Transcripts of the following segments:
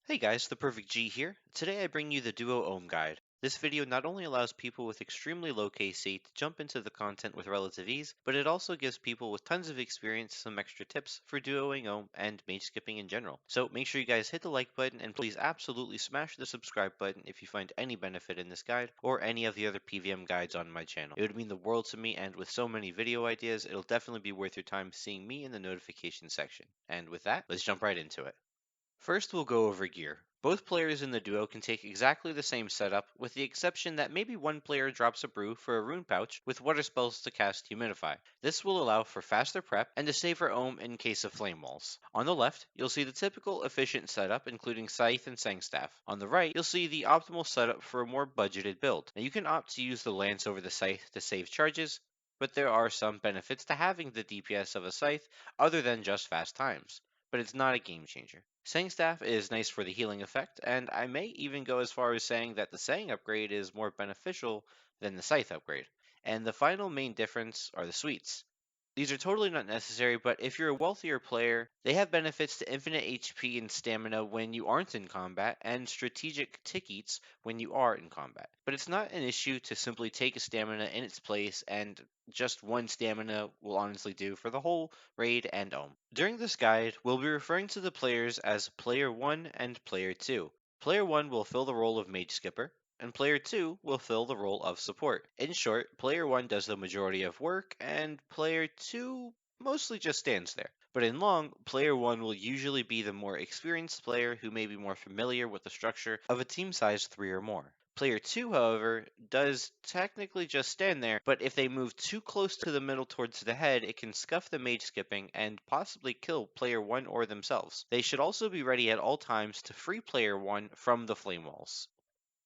Hey guys, ThePerfectG here. Today I bring you the Duo Olm guide. This video not only allows people with extremely low KC to jump into the content with relative ease, but it also gives people with tons of experience some extra tips for duoing Olm and mage skipping in general. So make sure you guys hit the like button and please absolutely smash the subscribe button if you find any benefit in this guide or any of the other PVM guides on my channel. It would mean the world to me, and with so many video ideas, it'll definitely be worth your time seeing me in the notification section. And with that, let's jump right into it. First, we'll go over gear. Both players in the duo can take exactly the same setup, with the exception that maybe one player drops a brew for a rune pouch with water spells to cast Humidify. This will allow for faster prep and to save our ohm in case of flame walls. On the left, you'll see the typical efficient setup, including Scythe and Sangstaff. On the right, you'll see the optimal setup for a more budgeted build. Now you can opt to use the Lance over the Scythe to save charges, but there are some benefits to having the DPS of a Scythe other than just fast times, but it's not a game changer. Sang Staff is nice for the healing effect, and I may even go as far as saying that the Sang upgrade is more beneficial than the Scythe upgrade. And the final main difference are the suites. These are totally not necessary, but if you're a wealthier player, they have benefits to infinite HP and stamina when you aren't in combat, and strategic tick eats when you are in combat. But it's not an issue to simply take a stamina in its place, and just one stamina will honestly do for the whole raid and Ohm. During this guide, we'll be referring to the players as Player 1 and Player 2. Player 1 will fill the role of Mage Skipper, and Player 2 will fill the role of support. In short, Player 1 does the majority of work, and Player 2 mostly just stands there. But in long, Player 1 will usually be the more experienced player who may be more familiar with the structure of a team size 3 or more. Player 2, however, does technically just stand there, but if they move too close to the middle towards the head, it can scuff the mage skipping and possibly kill Player 1 or themselves. They should also be ready at all times to free Player 1 from the flame walls.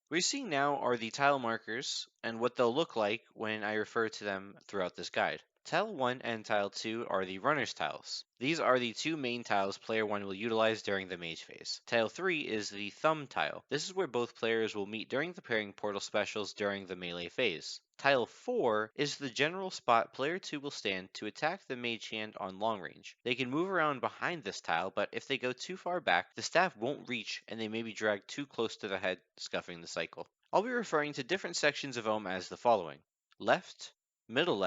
What you're seeing now are the tile markers and what they'll look like when I refer to them throughout this guide. Tile 1 and Tile 2 are the runner's tiles. These are the two main tiles player 1 will utilize during the mage phase. Tile 3 is the thumb tile. This is where both players will meet during the pairing portal specials during the melee phase. Tile 4 is the general spot player 2 will stand to attack the mage hand on long range. They can move around behind this tile, but if they go too far back, the staff won't reach and they may be dragged too close to the head, scuffing the cycle. I'll be referring to different sections of Ohm as the following: left, middle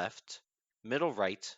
right,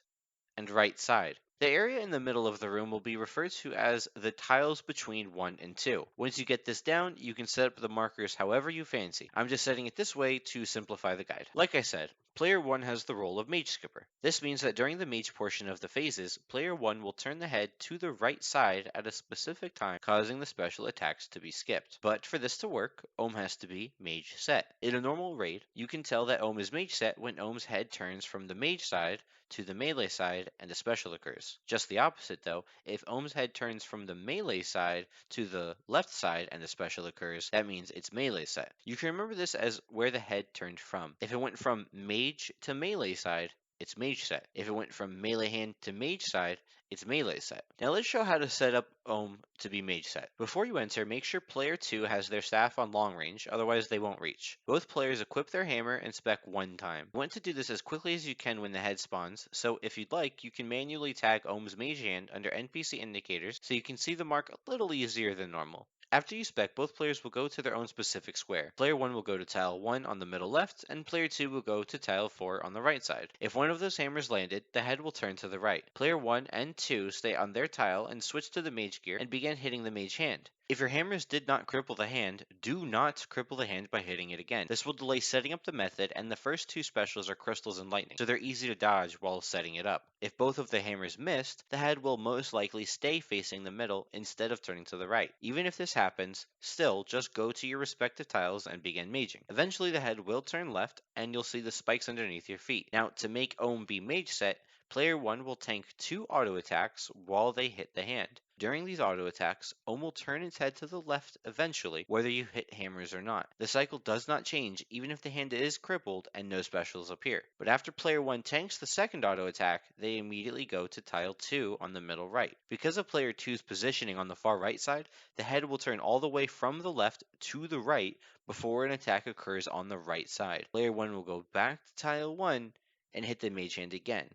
and right side. The area in the middle of the room will be referred to as the tiles between 1 and 2. Once you get this down, you can set up the markers however you fancy. I'm just setting it this way to simplify the guide. Like I said, Player 1 has the role of Mage Skipper. This means that during the Mage portion of the phases, Player 1 will turn the head to the right side at a specific time, causing the special attacks to be skipped. But for this to work, Ohm has to be Mage set. In a normal raid, you can tell that Ohm is Mage set when Ohm's head turns from the Mage side to the melee side and a special occurs. Just the opposite though, if Ohm's head turns from the melee side to the left side and a special occurs, that means it's melee set. You can remember this as where the head turned from. If it went from mage to melee side, it's mage set. If it went from melee hand to mage side, it's melee set. Now let's show how to set up Ohm to be mage set. Before you enter, make sure player 2 has their staff on long range, otherwise they won't reach. Both players equip their hammer and spec one time. You want to do this as quickly as you can when the head spawns, so if you'd like, you can manually tag Ohm's mage hand under NPC indicators so you can see the mark a little easier than normal. After you spec, both players will go to their own specific square. Player 1 will go to tile 1 on the middle left, and player 2 will go to tile 4 on the right side. If one of those hammers landed, the head will turn to the right. Player 1 and 2 stay on their tile and switch to the mage gear and begin hitting the mage hand. If your hammers did not cripple the hand, do not cripple the hand by hitting it again. This will delay setting up the method, and the first two specials are crystals and lightning, so they're easy to dodge while setting it up. If both of the hammers missed, the head will most likely stay facing the middle instead of turning to the right. Even if this happens, still just go to your respective tiles and begin maging. Eventually the head will turn left and you'll see the spikes underneath your feet. Now to make Ohm be mage set, player 1 will tank 2 auto attacks while they hit the hand. During these auto attacks, Ohm will turn its head to the left eventually, whether you hit hammers or not. The cycle does not change even if the hand is crippled and no specials appear. But after player 1 tanks the second auto attack, they immediately go to tile 2 on the middle right. Because of player 2's positioning on the far right side, the head will turn all the way from the left to the right before an attack occurs on the right side. Player 1 will go back to tile 1 and hit the mage hand again.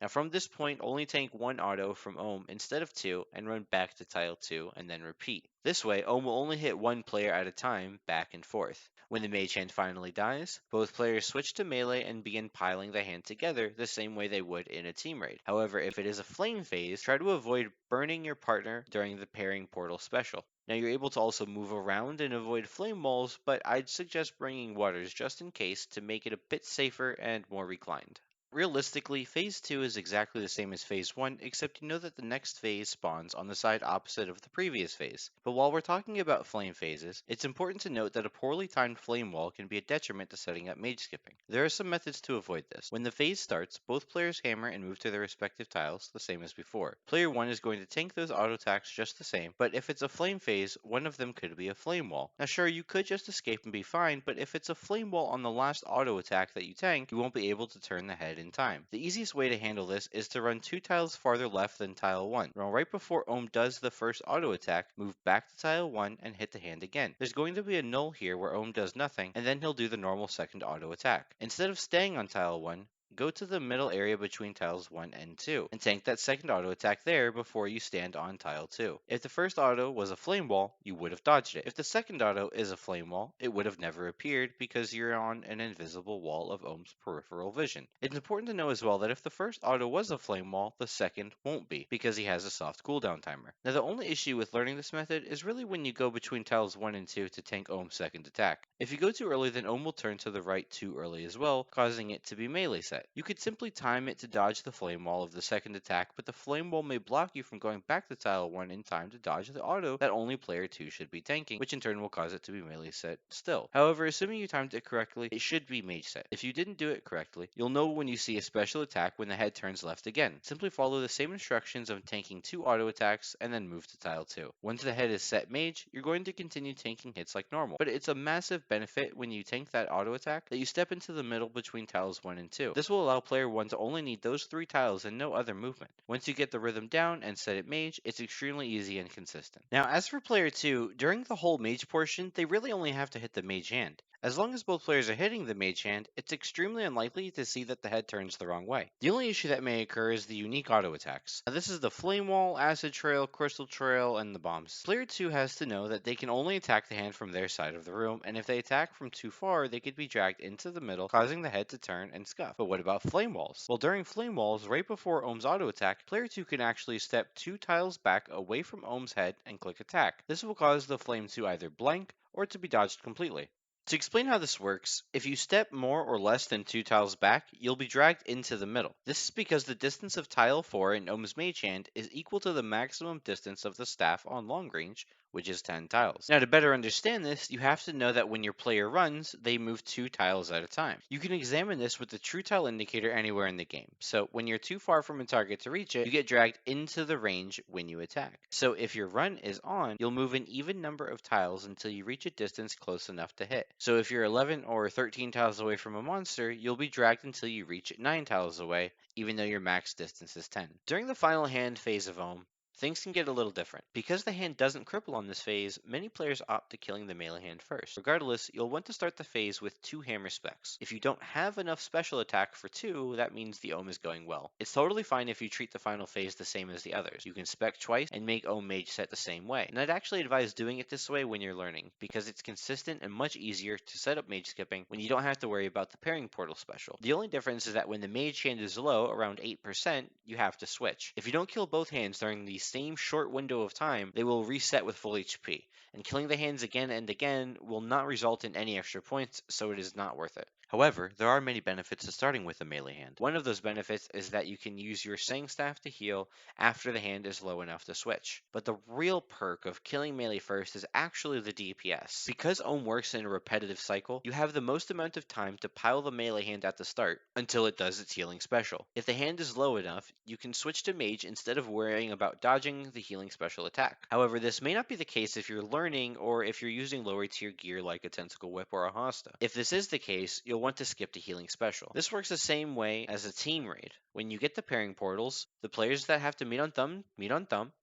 Now from this point, only tank one auto from Ohm instead of two, and run back to tile 2, and then repeat. This way, Ohm will only hit one player at a time, back and forth. When the mage hand finally dies, both players switch to melee and begin piling the hand together the same way they would in a team raid. However, if it is a flame phase, try to avoid burning your partner during the pairing portal special. Now you're able to also move around and avoid flame walls, but I'd suggest bringing waters just in case to make it a bit safer and more reclined. Realistically, Phase 2 is exactly the same as Phase 1, except you know that the next phase spawns on the side opposite of the previous phase. But while we're talking about flame phases, it's important to note that a poorly timed flame wall can be a detriment to setting up mage skipping. There are some methods to avoid this. When the phase starts, both players hammer and move to their respective tiles, the same as before. Player 1 is going to tank those auto attacks just the same, but if it's a flame phase, one of them could be a flame wall. Now sure, you could just escape and be fine, but if it's a flame wall on the last auto attack that you tank, you won't be able to turn the head in time. The easiest way to handle this is to run 2 tiles farther left than tile 1. Now right before Ohm does the first auto attack, move back to tile 1 and hit the hand again. There's going to be a null here where Ohm does nothing, and then he'll do the normal second auto attack. Instead of staying on tile 1, go to the middle area between tiles 1 and 2, and tank that second auto attack there before you stand on tile 2. If the first auto was a flame wall, you would have dodged it. If the second auto is a flame wall, it would have never appeared because you're on an invisible wall of Ohm's peripheral vision. It's important to know as well that if the first auto was a flame wall, the second won't be, because he has a soft cooldown timer. Now the only issue with learning this method is really when you go between tiles 1 and 2 to tank Ohm's second attack. If you go too early, then Ohm will turn to the right too early as well, causing it to be melee set. You could simply time it to dodge the flame wall of the second attack, but the flame wall may block you from going back to tile 1 in time to dodge the auto that only player 2 should be tanking, which in turn will cause it to be melee set still. However, assuming you timed it correctly, it should be mage set. If you didn't do it correctly, you'll know when you see a special attack when the head turns left again. Simply follow the same instructions of tanking 2 auto attacks and then move to tile 2. Once the head is set mage, you're going to continue tanking hits like normal, but it's a massive benefit when you tank that auto attack that you step into the middle between tiles 1 and 2. This will allow player 1 to only need those 3 tiles and no other movement. Once you get the rhythm down and set it mage, it's extremely easy and consistent. Now as for player 2, during the whole mage portion, they really only have to hit the mage hand. As long as both players are hitting the mage hand, it's extremely unlikely to see that the head turns the wrong way. The only issue that may occur is the unique auto attacks. Now this is the Flame Wall, Acid Trail, Crystal Trail, and the bombs. Player 2 has to know that they can only attack the hand from their side of the room, and if they attack from too far, they could be dragged into the middle, causing the head to turn and scuff. But what about Flame Walls? Well, during Flame Walls, right before Ohm's auto attack, player 2 can actually step 2 tiles back away from Ohm's head and click attack. This will cause the flame to either blank or to be dodged completely. To explain how this works, if you step more or less than 2 tiles back, you'll be dragged into the middle. This is because the distance of tile 4 in Ohm's mage hand is equal to the maximum distance of the staff on long range, which is 10 tiles. Now to better understand this, you have to know that when your player runs, they move 2 tiles at a time. You can examine this with the true tile indicator anywhere in the game. So when you're too far from a target to reach it, you get dragged into the range when you attack. So if your run is on, you'll move an even number of tiles until you reach a distance close enough to hit. So if you're 11 or 13 tiles away from a monster, you'll be dragged until you reach 9 tiles away, even though your max distance is 10. During the final hand phase of Ohm, things can get a little different. Because the hand doesn't cripple on this phase, many players opt to killing the melee hand first. Regardless, you'll want to start the phase with 2 hammer specs. If you don't have enough special attack for 2, that means the Ohm is going well. It's totally fine if you treat the final phase the same as the others. You can spec twice and make Ohm mage set the same way. And I'd actually advise doing it this way when you're learning, because it's consistent and much easier to set up mage skipping when you don't have to worry about the pairing portal special. The only difference is that when the mage hand is low, around 8%, you have to switch. If you don't kill both hands during the same short window of time, they will reset with full HP, and killing the hands again and again will not result in any extra points, so it is not worth it. However, there are many benefits to starting with a melee hand. One of those benefits is that you can use your Sang Staff to heal after the hand is low enough to switch. But the real perk of killing melee first is actually the DPS. Because Ohm works in a repetitive cycle, you have the most amount of time to pile the melee hand at the start until it does its healing special. If the hand is low enough, you can switch to mage instead of worrying about dodging the healing special attack. However, this may not be the case if you're learning or if you're using lower tier gear like a Tentacle Whip or a Hosta. If this is the case, you'll you'll want to skip the healing special. This works the same way as a team raid. When you get the pairing portals, the players that have to meet on thumb,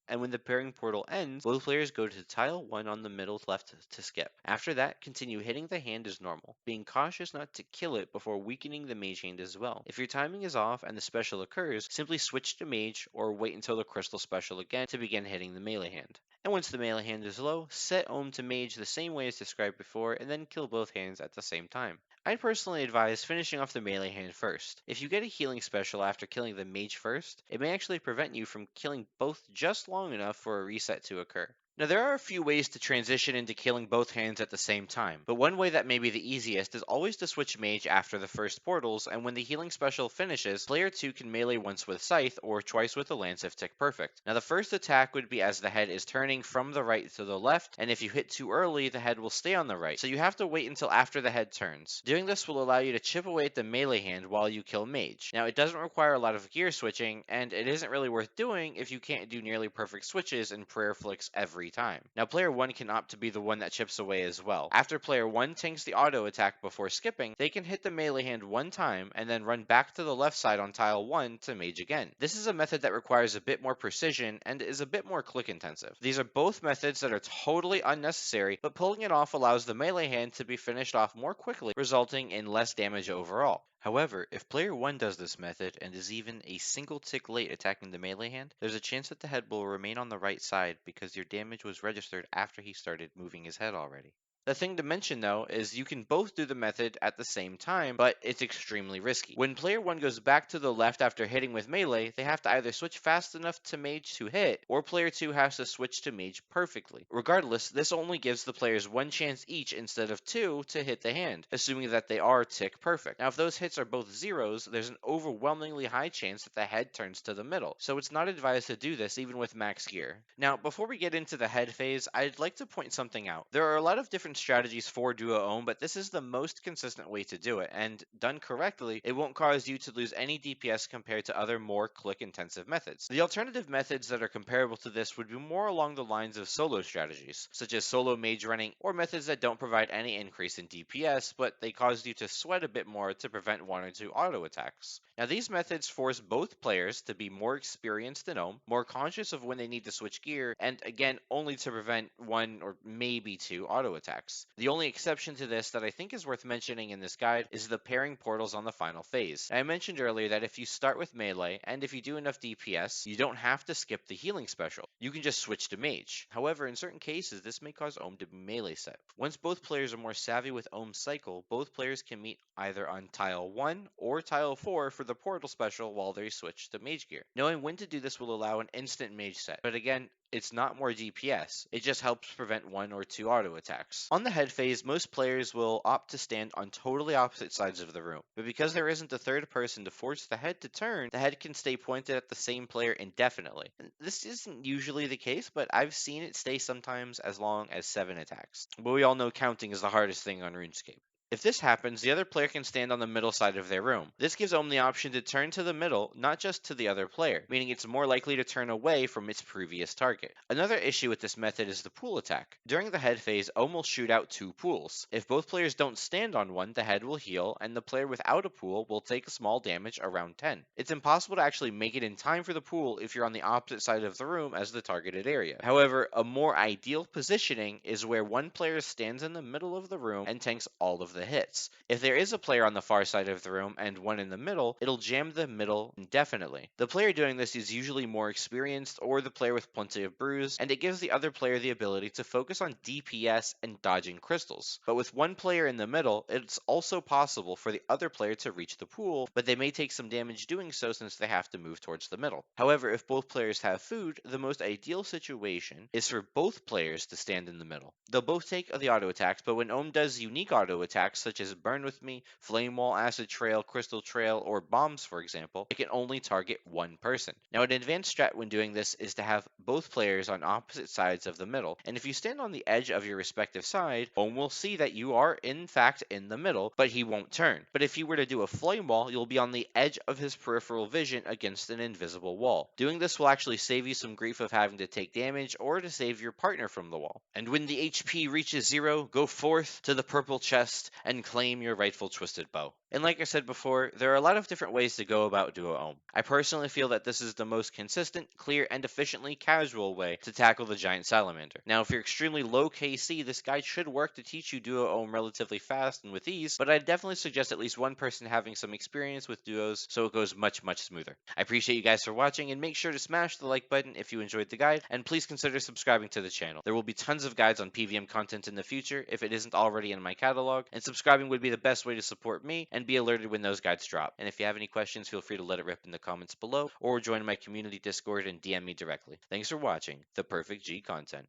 and when the pairing portal ends, both players go to tile 1 on the middle left to skip. After that, continue hitting the hand as normal, being cautious not to kill it before weakening the mage hand as well. If your timing is off and the special occurs, simply switch to mage or wait until the crystal special again to begin hitting the melee hand. And once the melee hand is low, set Olm to mage the same way as described before and then kill both hands at the same time. I'd personally advise finishing off the melee hand first. If you get a healing special after killing the mage first, it may actually prevent you from killing both just long enough for a reset to occur. Now, there are a few ways to transition into killing both hands at the same time, but one way that may be the easiest is always to switch mage after the first portals, and when the healing special finishes, player 2 can melee once with Scythe or twice with the lance if tick perfect. Now, the first attack would be as the head is turning from the right to the left, and if you hit too early, the head will stay on the right, so you have to wait until after the head turns. Doing this will allow you to chip away at the melee hand while you kill mage. Now, it doesn't require a lot of gear switching, and it isn't really worth doing if you can't do nearly perfect switches and prayer flicks every time. Now, player 1 can opt to be the one that chips away as well. After player 1 tanks the auto attack before skipping, they can hit the melee hand one time and then run back to the left side on tile 1 to mage again. This is a method that requires a bit more precision and is a bit more click intensive. These are both methods that are totally unnecessary, but pulling it off allows the melee hand to be finished off more quickly, resulting in less damage overall. However, if player 1 does this method and is even a single tick late attacking the melee hand, there's a chance that the head will remain on the right side because your damage was registered after he started moving his head already. The thing to mention though is you can both do the method at the same time, but it's extremely risky. When player 1 goes back to the left after hitting with melee, they have to either switch fast enough to mage to hit, or player 2 has to switch to mage perfectly. Regardless, this only gives the players one chance each instead of two to hit the hand, assuming that they are tick perfect. Now if those hits are both zeros, there's an overwhelmingly high chance that the head turns to the middle, so it's not advised to do this even with max gear. Now before we get into the head phase, I'd like to point something out. There are a lot of different strategies for Duoing, but this is the most consistent way to do it, and done correctly, it won't cause you to lose any DPS compared to other more click-intensive methods. The alternative methods that are comparable to this would be more along the lines of solo strategies, such as solo mage running, or methods that don't provide any increase in DPS, but they cause you to sweat a bit more to prevent one or two auto attacks. Now these methods force both players to be more experienced than Olm, more conscious of when they need to switch gear, and again, only to prevent one or maybe two auto attacks. The only exception to this that I think is worth mentioning in this guide is the pairing portals on the final phase. I mentioned earlier that if you start with melee, and if you do enough DPS, you don't have to skip the healing special. You can just switch to mage. However, in certain cases, this may cause Olm to be melee set. Once both players are more savvy with Olm's cycle, both players can meet either on tile 1 or tile 4 for the portal special while they switch to mage gear. Knowing when to do this will allow an instant mage set, but again, it's not more DPS, it just helps prevent one or two auto attacks. On the head phase, most players will opt to stand on totally opposite sides of the room, but because there isn't a third person to force the head to turn, the head can stay pointed at the same player indefinitely. And this isn't usually the case, but I've seen it stay sometimes as long as 7 attacks. But we all know counting is the hardest thing on RuneScape. If this happens, the other player can stand on the middle side of their room. This gives Olm the option to turn to the middle, not just to the other player, meaning it's more likely to turn away from its previous target. Another issue with this method is the pool attack. During the head phase, Olm will shoot out 2 pools. If both players don't stand on one, the head will heal, and the player without a pool will take a small damage around 10. It's impossible to actually make it in time for the pool if you're on the opposite side of the room as the targeted area. However, a more ideal positioning is where one player stands in the middle of the room and tanks all of the hits. If there is a player on the far side of the room and one in the middle, it'll jam the middle indefinitely. The player doing this is usually more experienced or the player with plenty of brews, and it gives the other player the ability to focus on DPS and dodging crystals. But with one player in the middle, it's also possible for the other player to reach the pool, but they may take some damage doing so since they have to move towards the middle. However, if both players have food, the most ideal situation is for both players to stand in the middle. They'll both take the auto attacks, but when Olm does unique auto attacks, such as Burn With Me, Flame Wall, Acid Trail, Crystal Trail, or Bombs for example, it can only target one person. Now an advanced strat when doing this is to have both players on opposite sides of the middle, and if you stand on the edge of your respective side, Olm will see that you are in fact in the middle, but he won't turn. But if you were to do a Flame Wall, you'll be on the edge of his peripheral vision against an invisible wall. Doing this will actually save you some grief of having to take damage or to save your partner from the wall. And when the HP reaches 0, go forth to the purple chest and claim your rightful twisted bow. And like I said before, there are a lot of different ways to go about Duo Ohm. I personally feel that this is the most consistent, clear, and efficiently casual way to tackle the giant salamander. Now, if you're extremely low KC, this guide should work to teach you Duo Ohm relatively fast and with ease, but I'd definitely suggest at least one person having some experience with duos so it goes much, much smoother. I appreciate you guys for watching, and make sure to smash the like button if you enjoyed the guide, and please consider subscribing to the channel. There will be tons of guides on PVM content in the future if it isn't already in my catalog, and subscribing would be the best way to support me and be alerted when those guides drop. And if you have any questions, feel free to let it rip in the comments below, or join my community Discord and DM me directly. Thanks for watching the Perfect G content.